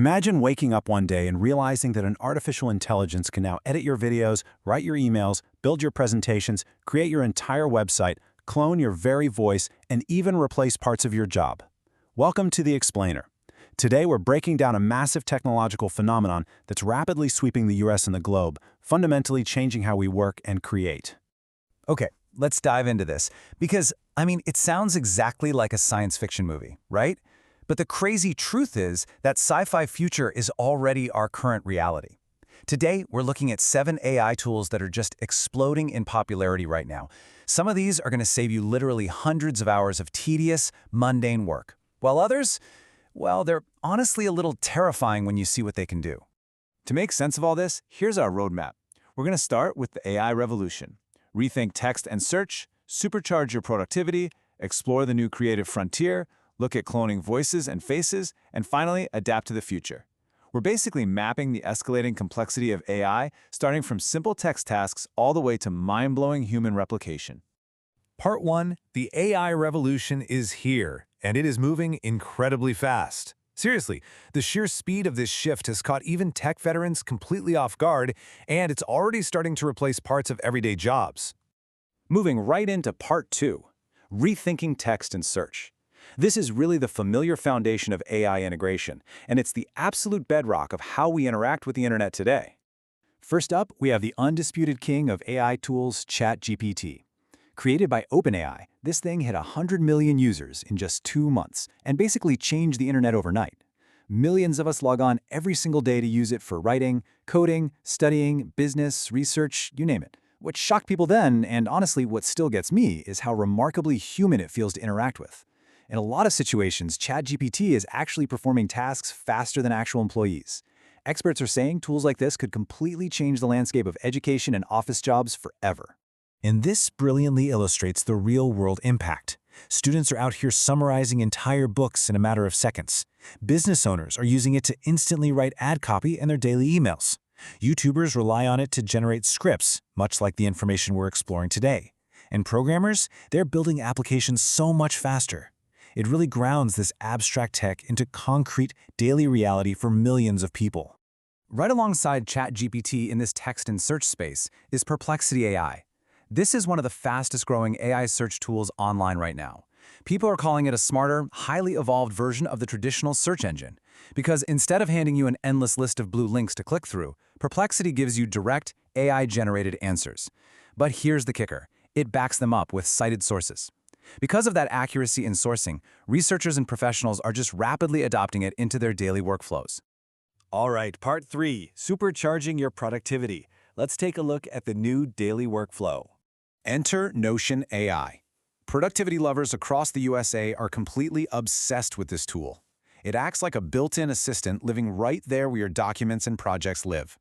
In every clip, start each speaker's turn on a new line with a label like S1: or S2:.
S1: Imagine waking up one day and realizing that an artificial intelligence can now edit your videos, write your emails, build your presentations, create your entire website, clone your very voice, and even replace parts of your job. Welcome to The Explainer. Today we're breaking down a massive technological phenomenon that's rapidly sweeping the US and the globe, fundamentally changing how we work and create.
S2: Okay, let's dive into this, because, it sounds exactly like a science fiction movie, right? But the crazy truth is that sci-fi future is already our current reality. Today, we're looking at 7 AI tools that are just exploding in popularity right now. Some of these are going to save you literally hundreds of hours of tedious, mundane work, while others, well, they're honestly a little terrifying when you see what they can do.
S3: To make sense of all this, here's our roadmap. We're going to start with the AI revolution. Rethink text and search, supercharge your productivity, explore the new creative frontier, look at cloning voices and faces, and finally, adapt to the future. We're basically mapping the escalating complexity of AI, starting from simple text tasks all the way to mind-blowing human replication.
S4: Part 1, the AI revolution is here, and it is moving incredibly fast. Seriously, the sheer speed of this shift has caught even tech veterans completely off guard, and it's already starting to replace parts of everyday jobs.
S1: Moving right into Part 2, rethinking text and search. This is really the familiar foundation of AI integration, and it's the absolute bedrock of how we interact with the internet today. First up, we have the undisputed king of AI tools, ChatGPT. Created by OpenAI, this thing hit 100 million users in just 2 months and basically changed the internet overnight. Millions of us log on every single day to use it for writing, coding, studying, business, research, you name it. What shocked people then, and honestly what still gets me, is how remarkably human it feels to interact with. In a lot of situations, ChatGPT is actually performing tasks faster than actual employees. Experts are saying tools like this could completely change the landscape of education and office jobs forever.
S4: And this brilliantly illustrates the real-world impact. Students are out here summarizing entire books in a matter of seconds. Business owners are using it to instantly write ad copy in their daily emails. YouTubers rely on it to generate scripts, much like the information we're exploring today. And programmers, they're building applications so much faster. It really grounds this abstract tech into concrete, daily reality for millions of people.
S2: Right alongside ChatGPT in this text and search space is Perplexity AI. This is one of the fastest-growing AI search tools online right now. People are calling it a smarter, highly evolved version of the traditional search engine. Because instead of handing you an endless list of blue links to click through, Perplexity gives you direct, AI-generated answers. But here's the kicker. It backs them up with cited sources. Because of that accuracy in sourcing, researchers and professionals are just rapidly adopting it into their daily workflows.
S3: All right, Part 3, supercharging your productivity. Let's take a look at the new daily workflow.
S1: Enter Notion AI. Productivity lovers across the USA are completely obsessed with this tool. It acts like a built-in assistant living right there where your documents and projects live.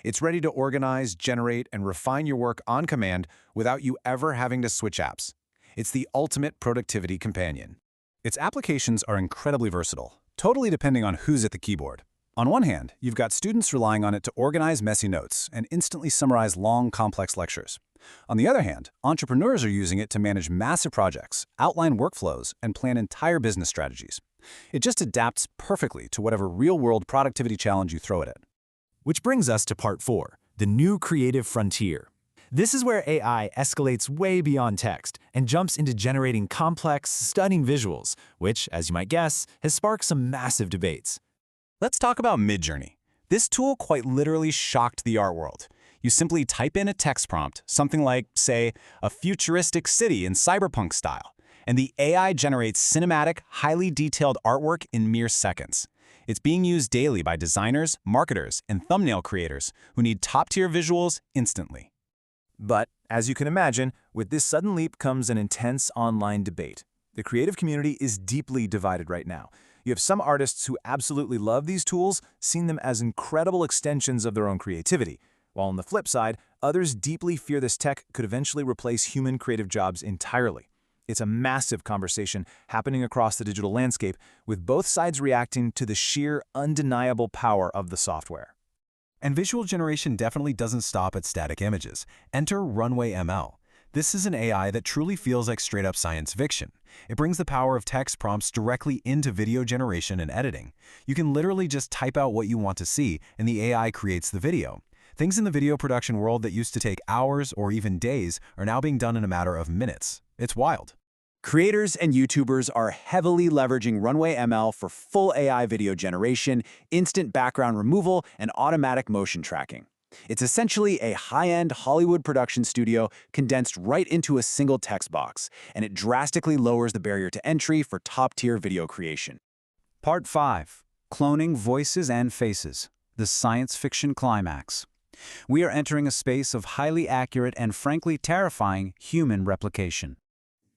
S1: It's ready to organize, generate, and refine your work on command without you ever having to switch apps. It's the ultimate productivity companion. Its applications are incredibly versatile, totally depending on who's at the keyboard. On one hand, you've got students relying on it to organize messy notes and instantly summarize long, complex lectures. On the other hand, entrepreneurs are using it to manage massive projects, outline workflows, and plan entire business strategies. It just adapts perfectly to whatever real-world productivity challenge you throw at it.
S4: Which brings us to Part 4, the new creative frontier. This is where AI escalates way beyond text and jumps into generating complex, stunning visuals, which, as you might guess, has sparked some massive debates.
S1: Let's talk about Midjourney. This tool quite literally shocked the art world. You simply type in a text prompt, something like, say, a futuristic city in cyberpunk style, and the AI generates cinematic, highly detailed artwork in mere seconds. It's being used daily by designers, marketers, and thumbnail creators who need top-tier visuals instantly.
S3: But, as you can imagine, with this sudden leap comes an intense online debate. The creative community is deeply divided right now. You have some artists who absolutely love these tools, seeing them as incredible extensions of their own creativity, while on the flip side, others deeply fear this tech could eventually replace human creative jobs entirely. It's a massive conversation happening across the digital landscape, with both sides reacting to the sheer, undeniable power of the software.
S1: And visual generation definitely doesn't stop at static images. Enter Runway ML.
S2: This is an AI that truly feels like straight-up science fiction. It brings the power of text prompts directly into video generation and editing. You can literally just type out what you want to see, and the AI creates the video. Things in the video production world that used to take hours or even days are now being done in a matter of minutes. It's wild.
S1: Creators and YouTubers are heavily leveraging Runway ML for full AI video generation, instant background removal, and automatic motion tracking. It's essentially a high-end Hollywood production studio condensed right into a single text box, and it drastically lowers the barrier to entry for top-tier video creation. Part 5. Cloning Voices and Faces. The Science Fiction Climax. We are entering a space of highly accurate and frankly terrifying human replication.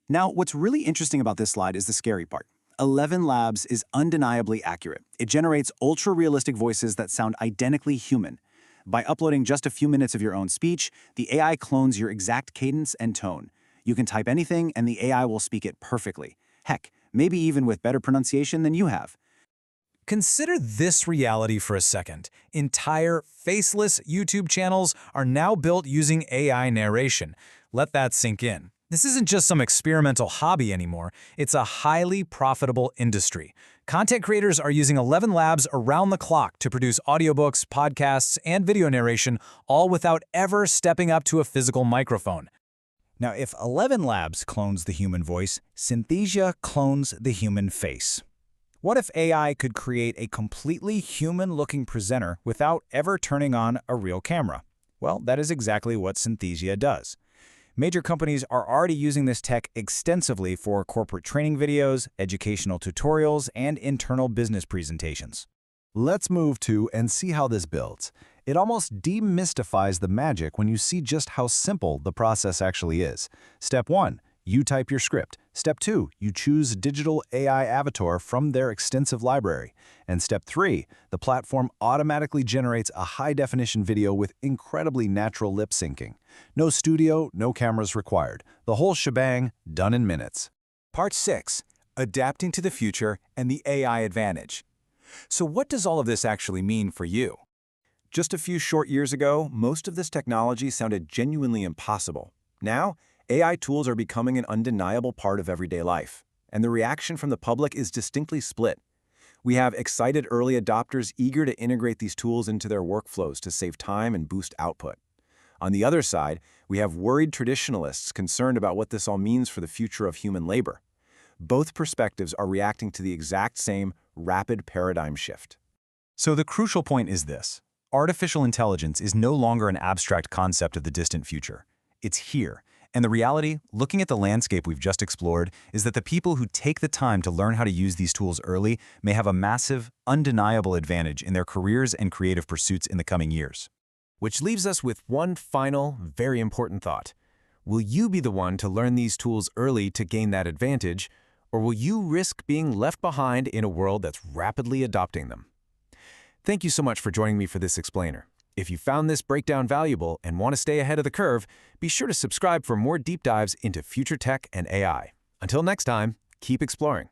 S1: Now, what's really interesting about this slide is the scary part. ElevenLabs is undeniably accurate. It generates ultra-realistic voices that sound identically human. By uploading just a few minutes of your own speech, the AI clones your exact cadence and tone. You can type anything and the AI will speak it perfectly. Heck, maybe even with better pronunciation than you have.
S2: Consider this reality for a second. Entire faceless YouTube channels are now built using AI narration. Let that sink in. This isn't just some experimental hobby anymore. It's a highly profitable industry. Content creators are using ElevenLabs around the clock to produce audiobooks, podcasts, and video narration, all without ever stepping up to a physical microphone.
S4: Now, if ElevenLabs clones the human voice, Synthesia clones the human face. What if AI could create a completely human-looking presenter without ever turning on a real camera? Well, that is exactly what Synthesia does. Major companies are already using this tech extensively for corporate training videos, educational tutorials, and internal business presentations.
S3: Let's move to and see how this builds. It almost demystifies the magic when you see just how simple the process actually is. Step 1. You type your script. Step 2, you choose a digital AI avatar from their extensive library. And Step 3, the platform automatically generates a high-definition video with incredibly natural lip syncing. No studio, no cameras required. The whole shebang, done in minutes.
S1: Part 6. Adapting to the future and the AI advantage. So what does all of this actually mean for you? Just a few short years ago, most of this technology sounded genuinely impossible. Now, AI tools are becoming an undeniable part of everyday life, and the reaction from the public is distinctly split. We have excited early adopters eager to integrate these tools into their workflows to save time and boost output. On the other side, we have worried traditionalists concerned about what this all means for the future of human labor. Both perspectives are reacting to the exact same rapid paradigm shift.
S2: So the crucial point is this. Artificial intelligence is no longer an abstract concept of the distant future. It's here. And the reality, looking at the landscape we've just explored, is that the people who take the time to learn how to use these tools early may have a massive, undeniable advantage in their careers and creative pursuits in the coming years.
S5: Which leaves us with one final, very important thought. Will you be the one to learn these tools early to gain that advantage, or will you risk being left behind in a world that's rapidly adopting them? Thank you so much for joining me for this explainer. If you found this breakdown valuable and want to stay ahead of the curve, be sure to subscribe for more deep dives into future tech and AI. Until next time, keep exploring.